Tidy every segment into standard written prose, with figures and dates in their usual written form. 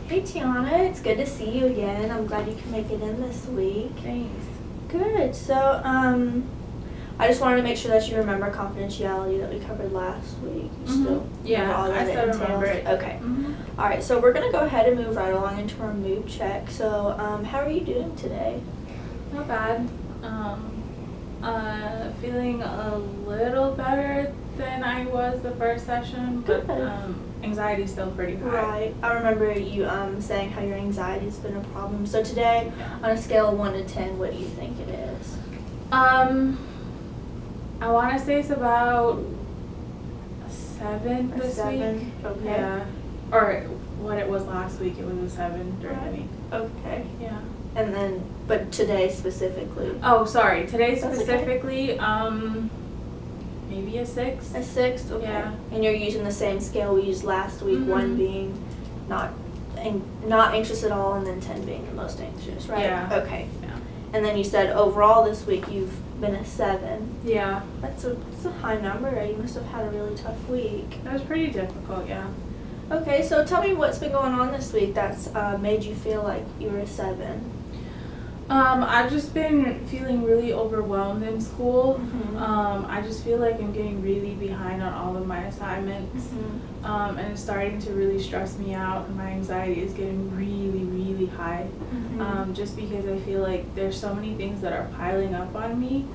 Hey Tiana, it's good to see you again. I'm glad you can make it in this week. Thanks. Good. So, I just wanted to make sure that you remember confidentiality that we covered last week. You still remember all that I still entails? remember it. Okay. Mm-hmm. All right. So we're gonna go ahead and move right along into our mood check. So, how are you doing today? Not bad. Feeling a little better than I was the first session, but Good. anxiety's still pretty high. Right. I remember you saying how your anxiety's been a problem. So today, on a scale of 1 to 10, what do you think it is? I want to say it's about a 7 A this 7? week. Okay. Yeah. Or what it was last week, it was a 7 during the week. Okay. Yeah. And then, but today specifically? Oh, sorry. Today That's specifically, maybe a 6. A 6? Okay. Yeah. And you're using the same scale we used last week, 1 being not anxious at all, and then 10 being the most anxious, right? Yeah. Okay. Yeah. And then you said overall this week you've been a 7. Yeah. That's a high number. You must have had a really tough week. That was pretty difficult, yeah. Okay, so tell me what's been going on this week that's made you feel like you were a 7. I've just been feeling really overwhelmed in school. Mhm. I just feel like I'm getting really behind on all of my assignments. And it's starting to really stress me out, and my anxiety is getting really, really high. Just because I feel like there's so many things that are piling up on me,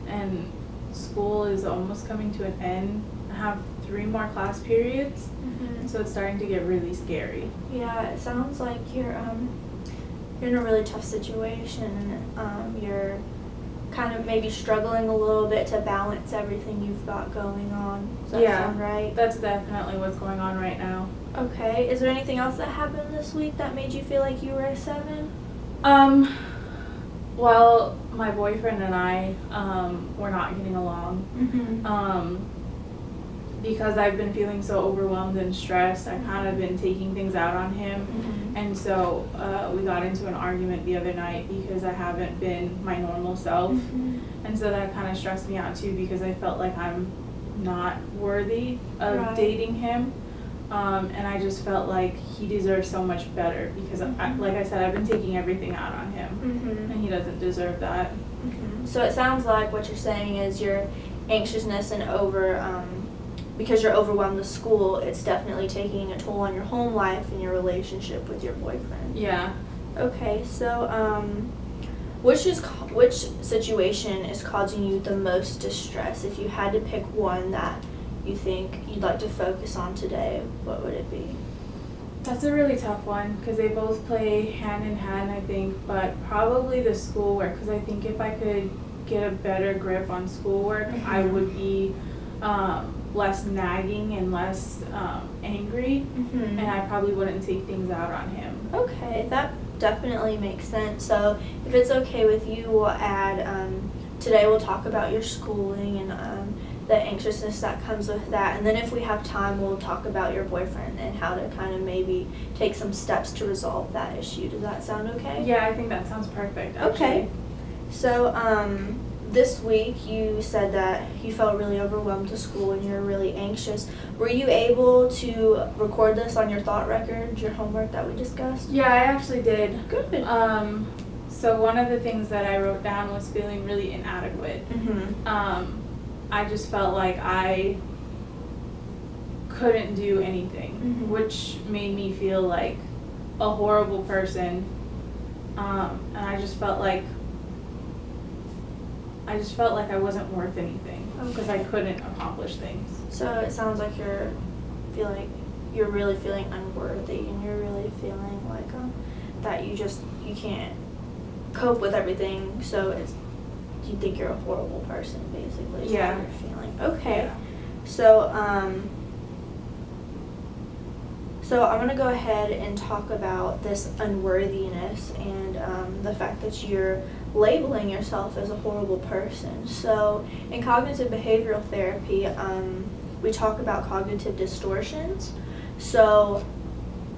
and school is almost coming to an end. I have 3 more class periods, so it's starting to get really scary. Yeah, it sounds like you're in a really tough situation. You're kind of maybe struggling a little bit to balance everything you've got going on. Does that sound right? That's definitely what's going on right now. Okay. Is there anything else that happened this week that made you feel like you were a 7? Well, my boyfriend and I, we're not getting along. Because I've been feeling so overwhelmed and stressed, I've kind of been taking things out on him. And so we got into an argument the other night because I haven't been my normal self. And so that kind of stressed me out too, because I felt like I'm not worthy of dating him. And I just felt like he deserves so much better because, like I said, I've been taking everything out on him. And he doesn't deserve that. So it sounds like what you're saying is your anxiousness and because you're overwhelmed with school, it's definitely taking a toll on your home life and your relationship with your boyfriend. Yeah. Okay, so which situation is causing you the most distress? If you had to pick one that you think you'd like to focus on today, what would it be? That's a really tough one because they both play hand in hand, I think, but probably the schoolwork, because I think if I could get a better grip on schoolwork, I would be less nagging and less angry, and I probably wouldn't take things out on him. Okay, that definitely makes sense. So if it's okay with you, we'll add, today we'll talk about your schooling and the anxiousness that comes with that, and then if we have time, we'll talk about your boyfriend and how to kind of maybe take some steps to resolve that issue. Does that sound okay? Yeah, I think that sounds perfect, actually. Okay. So, this week you said that you felt really overwhelmed to school and you're really anxious. Were you able to record this on your thought record, your homework that we discussed? Yeah, I actually did. Good. So one of the things that I wrote down was feeling really inadequate. I just felt like I couldn't do anything, which made me feel like a horrible person. And I just felt like I wasn't worth anything because I couldn't accomplish things. So it sounds like you're really feeling unworthy, and you're really feeling like that you can't cope with everything. So you think you're a horrible person, basically. Is Yeah. how you're feeling. Okay. Yeah. So So I'm going to go ahead and talk about this unworthiness and the fact that you're labeling yourself as a horrible person. So in cognitive behavioral therapy, we talk about cognitive distortions. So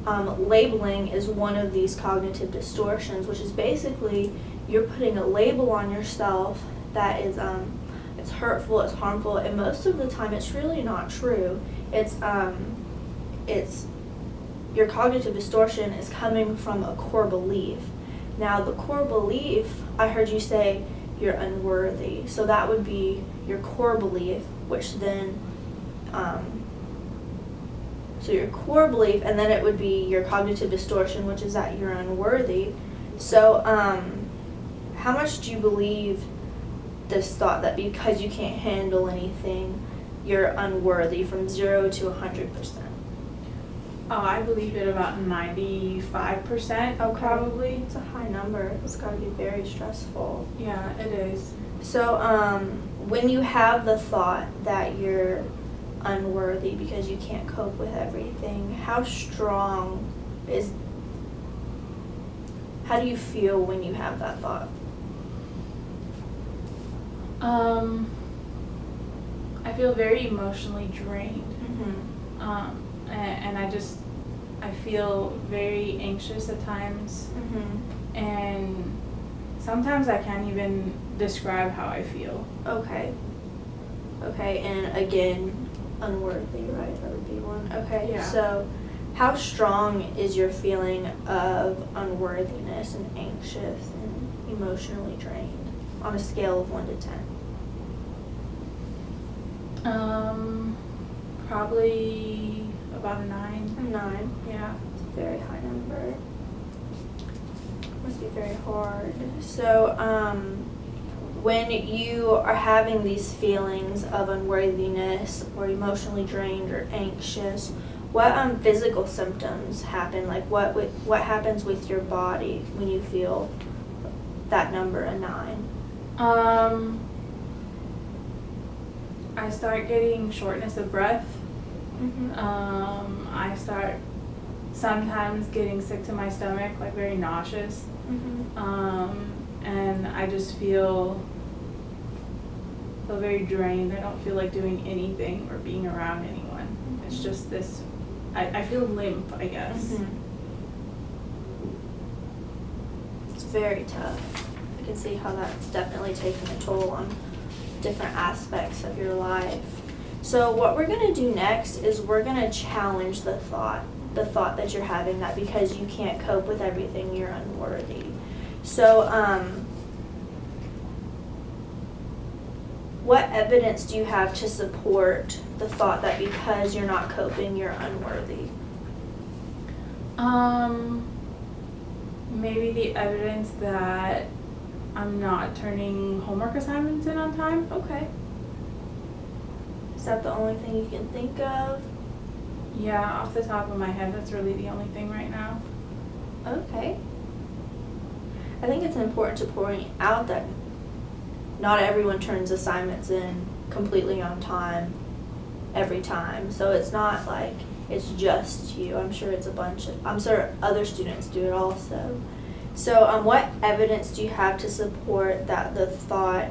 labeling is one of these cognitive distortions, which is basically you're putting a label on yourself that is it's hurtful, it's harmful, and most of the time it's really not true. It's your cognitive distortion is coming from a core belief. Now, the core belief, I heard you say you're unworthy. So that would be your core belief, which then, so your core belief, and then it would be your cognitive distortion, which is that you're unworthy. So how much do you believe this thought that because you can't handle anything, you're unworthy, from 0 to 100%? Oh, I believe it about 95%, probably. It's a high number. It's got to be very stressful. Yeah, it is. So when you have the thought that you're unworthy because you can't cope with everything, how do you feel when you have that thought? I feel very emotionally drained. Mm-hmm. And I feel very anxious at times. Mm-hmm. And sometimes I can't even describe how I feel. Okay, and again, unworthy, right? That would be one. Okay, yeah. So how strong is your feeling of unworthiness and anxious and emotionally drained on a scale of 1 to 10? Probably about a 9. A 9? Yeah. It's a very high number. Must be very hard. So, when you are having these feelings of unworthiness or emotionally drained or anxious, what physical symptoms happen? Like what happens with your body when you feel that number, a 9? I start getting shortness of breath. Mm-hmm. I start sometimes getting sick to my stomach, like very nauseous. Mm-hmm. And I just feel very drained. I don't feel like doing anything or being around anyone. Mm-hmm. It's just this, I feel limp, I guess. Mm-hmm. It's very tough. I can see how that's definitely taking a toll on different aspects of your life. So what we're going to do next is we're going to challenge the thought that you're having, that because you can't cope with everything, you're unworthy. So what evidence do you have to support the thought that because you're not coping, you're unworthy? Maybe the evidence that I'm not turning homework assignments in on time. Okay. Is that the only thing you can think of? Yeah, off the top of my head, that's really the only thing right now. Okay. I think it's important to point out that not everyone turns assignments in completely on time every time. So it's not like it's just you. I'm sure I'm sure other students do it also. So what evidence do you have to support that the thought,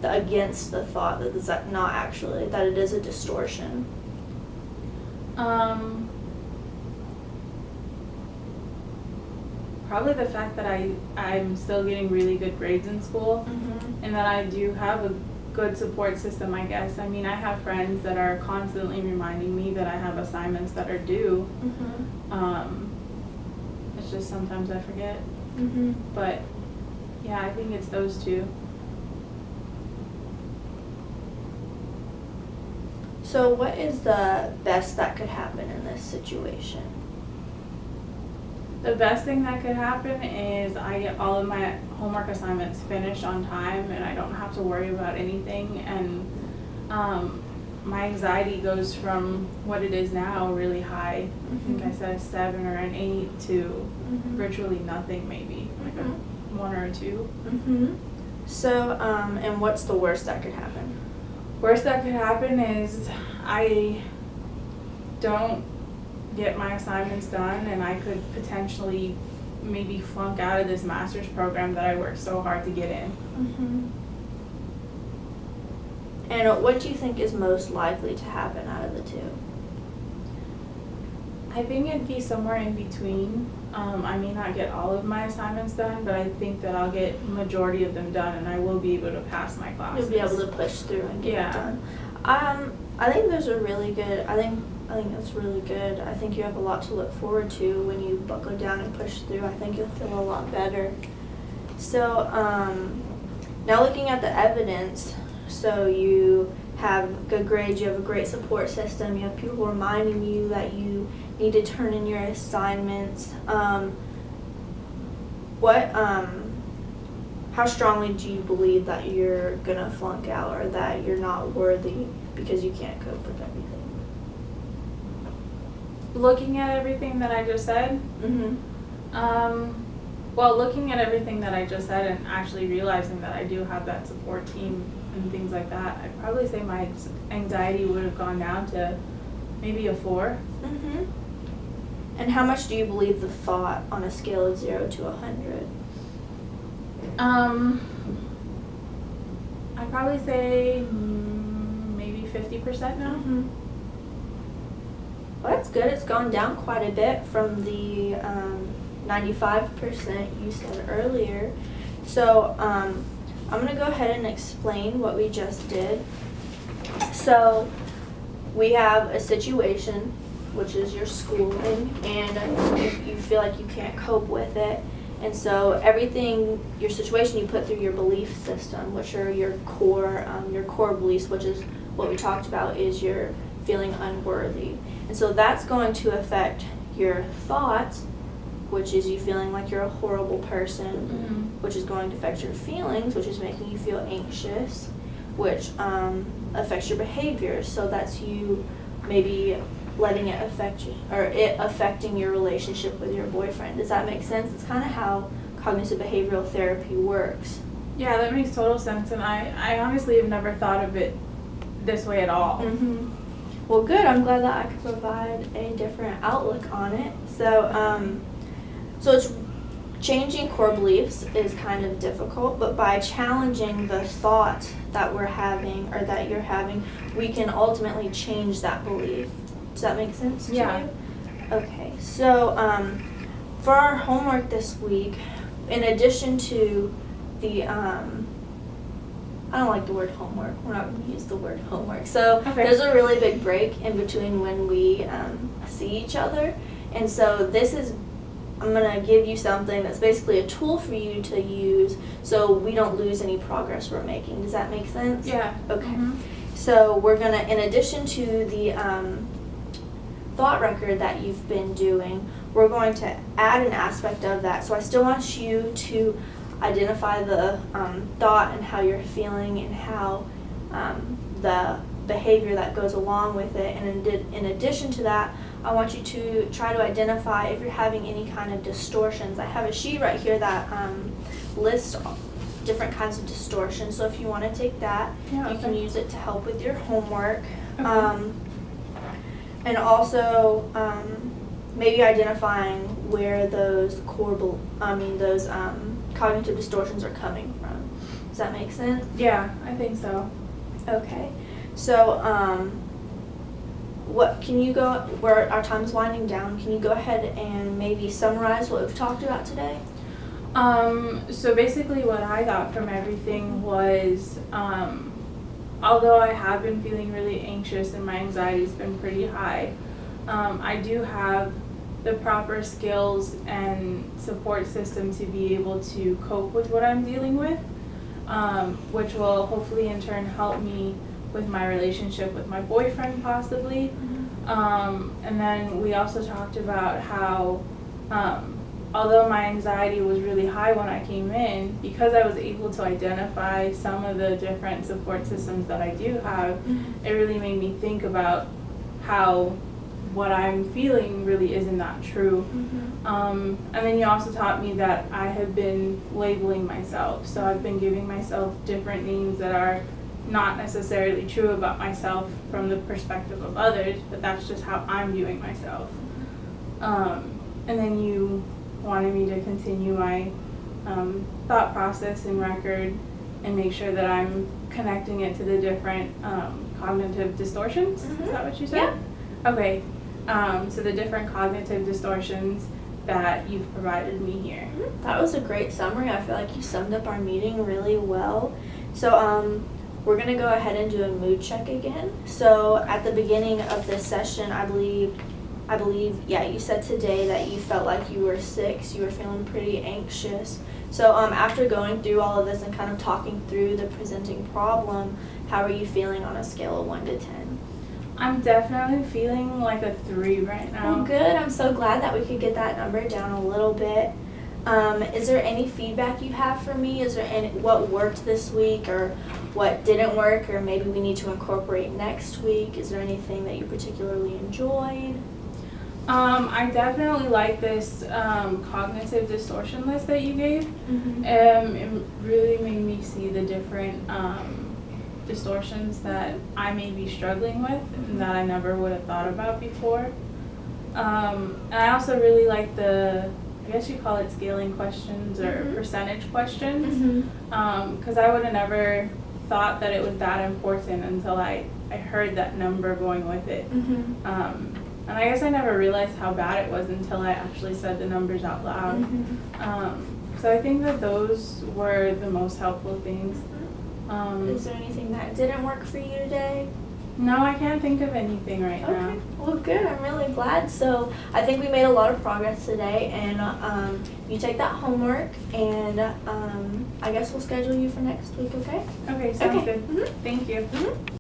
against the thought that is not actually, that it is a distortion? Probably the fact that I'm still getting really good grades in school. Mm-hmm. And that I do have a good support system, I guess. I mean, I have friends that are constantly reminding me that I have assignments that are due. Mm-hmm. It's just sometimes I forget. Mm-hmm. But yeah, I think it's those two. So what is the best that could happen in this situation? The best thing that could happen is I get all of my homework assignments finished on time and I don't have to worry about anything, and my anxiety goes from what it is now, really high, Mm-hmm. I think I said a 7 or an 8, to Mm-hmm. virtually nothing, maybe like a 1 or a 2. Mm-hmm. So, and what's the worst that could happen? Worst that could happen is I don't get my assignments done and I could potentially maybe flunk out of this master's program that I worked so hard to get in. Mm-hmm. And what do you think is most likely to happen out of the two? I think it'd be somewhere in between. I may not get all of my assignments done, but I think that I'll get majority of them done and I will be able to pass my classes. You'll be able to push through and get it Yeah. done. I think those are really good. I think I think that's really good. I think you have a lot to look forward to when you buckle down and push through. I think you'll feel a lot better. So now looking at the evidence, so you have good grades, you have a great support system, you have people reminding you that you need to turn in your assignments. How strongly do you believe that you're gonna flunk out or that you're not worthy because you can't cope with everything? Looking at everything that I just said, well, looking at everything that I just said and actually realizing that I do have that support team and things like that, I'd probably say my anxiety would have gone down to maybe a 4. And how much do you believe the thought on a scale of 0 to 100? I'd probably say maybe 50% now. Well, that's good. It's gone down quite a bit from the 95% you said earlier. So I'm going to go ahead and explain what we just did. So we have a situation, which is your schooling, and you feel like you can't cope with it. And so everything, your situation, you put through your belief system, which are your core beliefs, which is what we talked about, is your feeling unworthy. And so that's going to affect your thoughts, which is you feeling like you're a horrible person, which is going to affect your feelings, which is making you feel anxious, which affects your behavior. So that's you maybe letting it affect you, or it affecting your relationship with your boyfriend. Does that make sense? It's kind of how cognitive behavioral therapy works. Yeah, that makes total sense, and I honestly have never thought of it this way at all. Well, good. I'm glad that I could provide a different outlook on it. So, so it's changing core beliefs is kind of difficult, but by challenging the thought that we're having or that you're having, we can ultimately change that belief. Does that make sense to you? Okay, so for our homework this week, in addition to the, I don't like the word homework. We're not going to use the word homework. So there's a really big break in between when we see each other. And so this is, I'm going to give you something that's basically a tool for you to use so we don't lose any progress we're making. Does that make sense? Yeah. Okay. So we're going to, in addition to the thought record that you've been doing, we're going to add an aspect of that. So I still want you to identify the thought and how you're feeling and how the behavior that goes along with it. And in addition to that, I want you to try to identify if you're having any kind of distortions. I have a sheet right here that lists different kinds of distortions. So if you want to take that, you can use it to help with your homework. And also maybe identifying where those cognitive distortions are coming from. Does that make sense? Yeah, I think so. Okay. So what can you go, where our time's winding down, can you go ahead and maybe summarize what we've talked about today? So basically what I got from everything was, although I have been feeling really anxious and my anxiety's been pretty high, I do have the proper skills and support system to be able to cope with what I'm dealing with, which will hopefully in turn help me with my relationship with my boyfriend possibly. And then we also talked about how although my anxiety was really high when I came in, because I was able to identify some of the different support systems that I do have, it really made me think about how what I'm feeling really isn't that true. And then you also taught me that I have been labeling myself. So I've been giving myself different names that are not necessarily true about myself from the perspective of others, but that's just how I'm viewing myself. And then you wanted me to continue my thought process and record and make sure that I'm connecting it to the different cognitive distortions. Is that what you said? Yeah. Okay. So the different cognitive distortions that you've provided me here. That was a great summary. I feel like you summed up our meeting really well. So we're going to go ahead and do a mood check again. So at the beginning of this session, I believe, yeah, you said today that you felt like you were sick, so you were feeling pretty anxious. So after going through all of this and kind of talking through the presenting problem, how are you feeling on a scale of 1 to 10? I'm definitely feeling like a 3 right now. Oh, good. I'm so glad that we could get that number down a little bit. Is there any feedback you have for me? Is there any what worked this week or what didn't work, or maybe we need to incorporate next week? Is there anything that you particularly enjoyed? I definitely like this cognitive distortion list that you gave. Mm-hmm. It really made me see the different distortions that I may be struggling with and that I never would have thought about before. And I also really like the, I guess you call it scaling questions or percentage questions, because I would have never thought that it was that important until I heard that number going with it. And I guess I never realized how bad it was until I actually said the numbers out loud. So I think that those were the most helpful things. Is there anything that didn't work for you today? No, I can't think of anything right now. Okay, well good, I'm really glad. So I think we made a lot of progress today, and you take that homework, and I guess we'll schedule you for next week, okay? Okay, sounds Okay. good. Thank you.